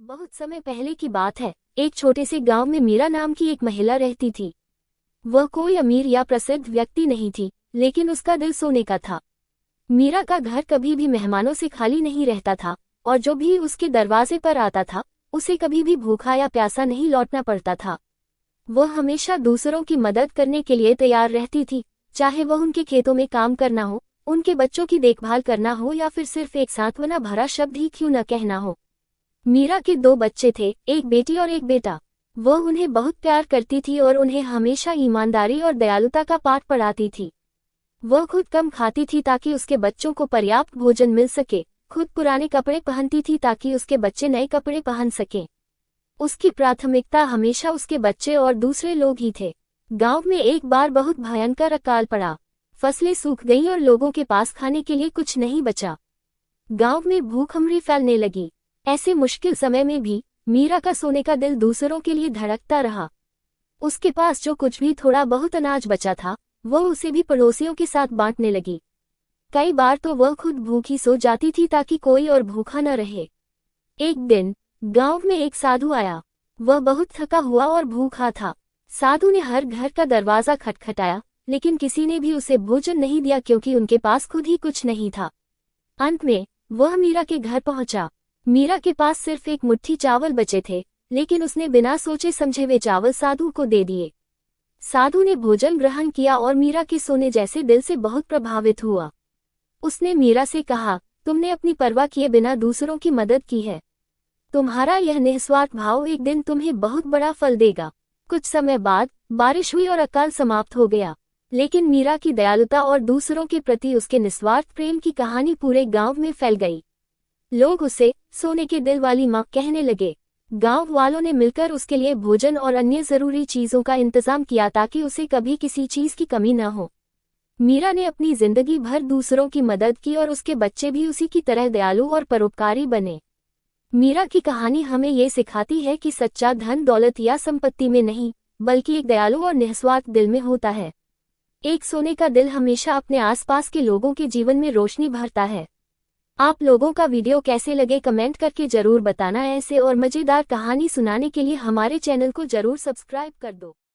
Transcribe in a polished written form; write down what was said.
बहुत समय पहले की बात है। एक छोटे से गांव में मीरा नाम की एक महिला रहती थी। वह कोई अमीर या प्रसिद्ध व्यक्ति नहीं थी, लेकिन उसका दिल सोने का था। मीरा का घर कभी भी मेहमानों से खाली नहीं रहता था, और जो भी उसके दरवाजे पर आता था उसे कभी भी भूखा या प्यासा नहीं लौटना पड़ता था। वह हमेशा दूसरों की मदद करने के लिए तैयार रहती थी, चाहे वह उनके खेतों में काम करना हो, उनके बच्चों की देखभाल करना हो या फिर सिर्फ एक सांत्वना भरा शब्द ही क्यों न कहना हो। मीरा के 2 बच्चे थे, एक बेटी और एक बेटा। वह उन्हें बहुत प्यार करती थी और उन्हें हमेशा ईमानदारी और दयालुता का पाठ पढ़ाती थी। वह खुद कम खाती थी ताकि उसके बच्चों को पर्याप्त भोजन मिल सके, खुद पुराने कपड़े पहनती थी ताकि उसके बच्चे नए कपड़े पहन सकें। उसकी प्राथमिकता हमेशा उसके बच्चे और दूसरे लोग ही थे। गांव में एक बार बहुत भयंकर अकाल पड़ा। फसलें सूख गईं और लोगों के पास खाने के लिए कुछ नहीं बचा। गांव में भूखमरी फैलने लगी। ऐसे मुश्किल समय में भी मीरा का सोने का दिल दूसरों के लिए धड़कता रहा। उसके पास जो कुछ भी थोड़ा बहुत अनाज बचा था, वह उसे भी पड़ोसियों के साथ बांटने लगी। कई बार तो वह खुद भूखी सो जाती थी ताकि कोई और भूखा न रहे। एक दिन गांव में एक साधु आया। वह बहुत थका हुआ और भूखा था। साधु ने हर घर का दरवाजा खटखटाया, लेकिन किसी ने भी उसे भोजन नहीं दिया क्योंकि उनके पास खुद ही कुछ नहीं था। अंत में वह मीरा के घर पहुंचा। मीरा के पास सिर्फ एक मुट्ठी चावल बचे थे, लेकिन उसने बिना सोचे समझे वे चावल साधु को दे दिए। साधु ने भोजन ग्रहण किया और मीरा के सोने जैसे दिल से बहुत प्रभावित हुआ। उसने मीरा से कहा, तुमने अपनी परवाह किए बिना दूसरों की मदद की है। तुम्हारा यह निस्वार्थ भाव एक दिन तुम्हें बहुत बड़ा फल देगा। कुछ समय बाद बारिश हुई और अकाल समाप्त हो गया, लेकिन मीरा की दयालुता और दूसरों के प्रति उसके निस्वार्थ प्रेम की कहानी पूरे गांव में फैल गई। लोग उसे सोने के दिल वाली माँ कहने लगे। गांव वालों ने मिलकर उसके लिए भोजन और अन्य जरूरी चीजों का इंतजाम किया ताकि उसे कभी किसी चीज की कमी न हो। मीरा ने अपनी जिंदगी भर दूसरों की मदद की और उसके बच्चे भी उसी की तरह दयालु और परोपकारी बने। मीरा की कहानी हमें ये सिखाती है कि सच्चा धन दौलत या संपत्ति में नहीं, बल्कि एक दयालु और निस्वार्थ दिल में होता है। एक सोने का दिल हमेशा अपने आसपास के लोगों के जीवन में रोशनी भरता है। आप लोगों का वीडियो कैसे लगे कमेंट करके जरूर बताना। ऐसे और मजेदार कहानी सुनाने के लिए हमारे चैनल को जरूर सब्सक्राइब कर दो।